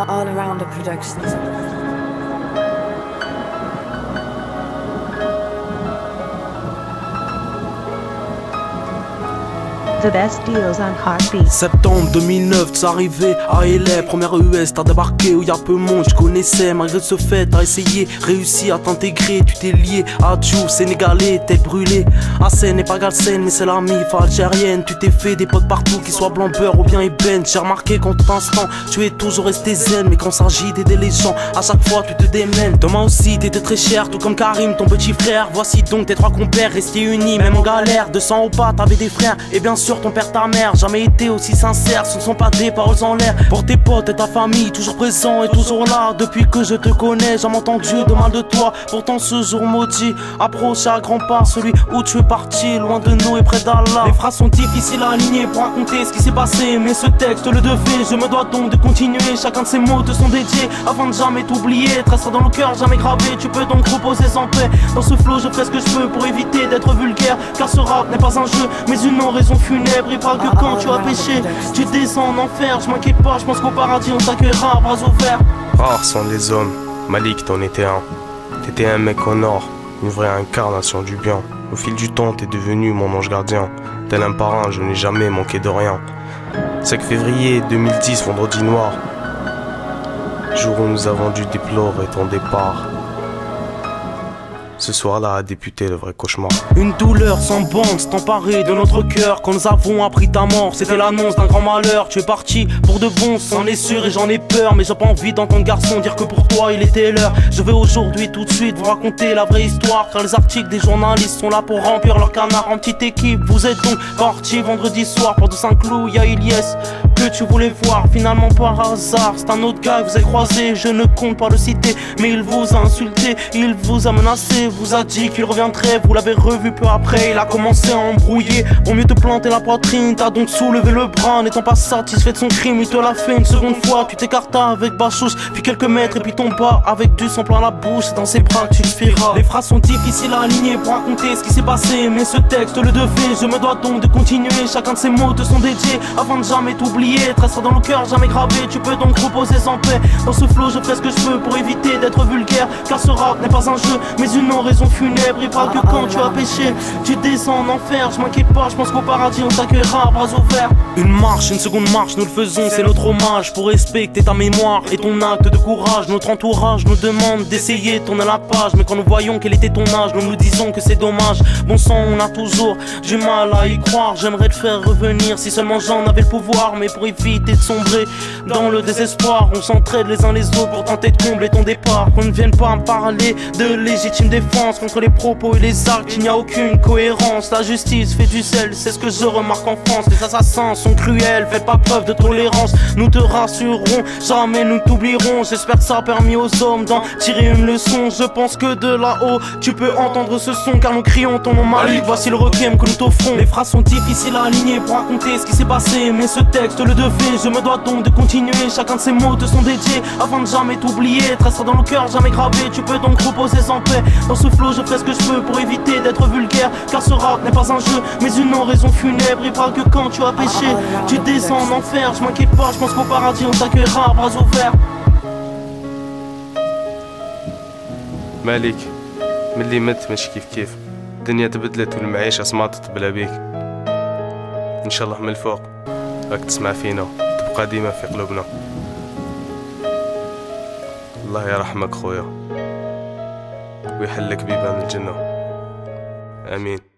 All Around the Productions. The best deals on Heartbeat. Septembre 2009, t'es arrivé à LA, première US, t'as débarqué où y'a peu de monde, je connaissais, malgré ce fait, t'as essayé, réussi à t'intégrer, tu t'es lié à Djou, sénégalais, tête brûlée, Hassen n'est pas Galsen, mais c'est la mif algérienne, tu t'es fait des potes partout, qu'ils soient blanc beurre ou bien ébène, j'ai remarqué qu'en tout instant, tu es toujours resté zen, mais quand s'agit d'aider les gens, à chaque fois tu te démènes, Thomas aussi, t'étais très cher, tout comme Karim, ton petit frère, voici donc tes trois compères, restés unis, même en galère, 200 au pas, t'avais des frères, et bien sûr ton père, ta mère, jamais été aussi sincère, ce ne sont pas des paroles en l'air. Pour tes potes et ta famille, toujours présent et toujours là. Depuis que je te connais, j'ai entendu de mal de toi. Pourtant ce jour maudit approche à grands pas, celui où tu es parti, loin de nous et près d'Allah. Les phrases sont difficiles à aligner pour raconter ce qui s'est passé, mais ce texte le devait, je me dois donc de continuer. Chacun de ces mots te sont dédiés afin de jamais t'oublier. Te restera dans le cœur, jamais gravé, tu peux donc reposer en paix. Dans ce flow je ferai ce que je peux pour éviter d'être vulgaire, car ce rap n'est pas un jeu, mais une oraison funèbre. Il parle que quand tu as péché, tu descends en enfer. Je m'inquiète pas, je pense qu'au paradis on t'accueillera à bras ouverts. Rares sont les hommes, Malik t'en étais un. T'étais un mec en or, une vraie incarnation du bien. Au fil du temps t'es devenu mon ange gardien. Tel un parrain, je n'ai jamais manqué de rien. 5 février 2010, vendredi noir, jour où nous avons dû déplorer ton départ. Ce soir-là a débuté le vrai cauchemar. Une douleur sans bande s'est emparée de notre cœur quand nous avons appris ta mort. C'était l'annonce d'un grand malheur. Tu es parti pour de bon, c'en est sûr et j'en ai peur. Mais j'ai pas envie d'entendre garçon dire que pour toi il était l'heure. Je vais aujourd'hui tout de suite vous raconter la vraie histoire, car les articles des journalistes sont là pour remplir leur canard en petite équipe. Vous êtes donc parti vendredi soir pour de Saint-Cloud, y'a Ilyes que tu voulais voir. Finalement par hasard, c'est un autre gars que vous avez croisé. Je ne compte pas le citer, mais il vous a insulté, il vous a menacé, vous a dit qu'il reviendrait, vous l'avez revu peu après. Il a commencé à embrouiller pour mieux te planter la poitrine. T'as donc soulevé le bras, n'étant pas satisfait de son crime. Il te l'a fait une seconde fois, tu t'écartas avec Bachouche, puis quelques mètres et puis tombas avec du sang plein la bouche. C'est dans ses bras que tu expiras. Les phrases sont difficiles à aligner pour raconter ce qui s'est passé, mais ce texte le devait, je me dois donc de continuer. Chacun de ces mots te sont dédiés afin de jamais t'oublier. Te restera dans le cœur, jamais gravé, tu peux donc reposer en paix. Dans ce flow je ferai ce que je peux pour éviter d'être vulgaire, car ce rap n'est pas un jeu, mais une oraison funèbre. Il parle que quand tu as péché, tu descends en enfer. Je m'inquiète pas, je pense qu'au paradis on t'accueillera à bras ouverts. Une marche, une seconde marche, nous le faisons, c'est notre hommage pour respecter ta mémoire et ton acte de courage. Notre entourage nous demande d'essayer de tourner la page, mais quand nous voyons quel était ton âge, nous nous disons que c'est dommage. Bon sang, on a toujours du mal à y croire. J'aimerais te faire revenir si seulement j'en avais le pouvoir, mais pour éviter de sombrer dans le désespoir, on s'entraide les uns les autres pour tenter de combler ton départ. Qu'on ne vienne pas me parler de légitime défense contre les propos et les actes, il n'y a aucune cohérence. La justice fait du sel, c'est ce que je remarque en France. Les assassins sont cruels, faites pas preuve de tolérance. Nous te rassurerons, jamais nous t'oublierons. J'espère que ça a permis aux hommes d'en tirer une leçon. Je pense que de là-haut, tu peux entendre ce son, car nous crions ton nom Malik. Voici le requiem que nous t'offrons. Les phrases sont difficiles à aligner pour raconter ce qui s'est passé, mais ce texte le devait, je me dois donc de continuer. Chacun de ces mots te sont dédiés afin de jamais t'oublier. Te restera dans le cœur, jamais gravé, tu peux donc reposer en paix. Dans ce flow je ferai ce que je peux pour éviter d'être vulgaire, car ce rap n'est pas un jeu, mais une oraison funèbre. Il parle que quand tu as péché, tu descends en enfer. Je m'inquiète pas, je pense qu'au paradis on t'accueillera à bras ouverts. مالك ملي مت مش كيف الدنيا تبدلت والمعيشة سماطت بلا بيك. ان شاء الله من الفوق راك تسمع فينا، تبقى ديما في قلوبنا. الله يرحمك خويا ويحلك بيبان الجنة. آمين.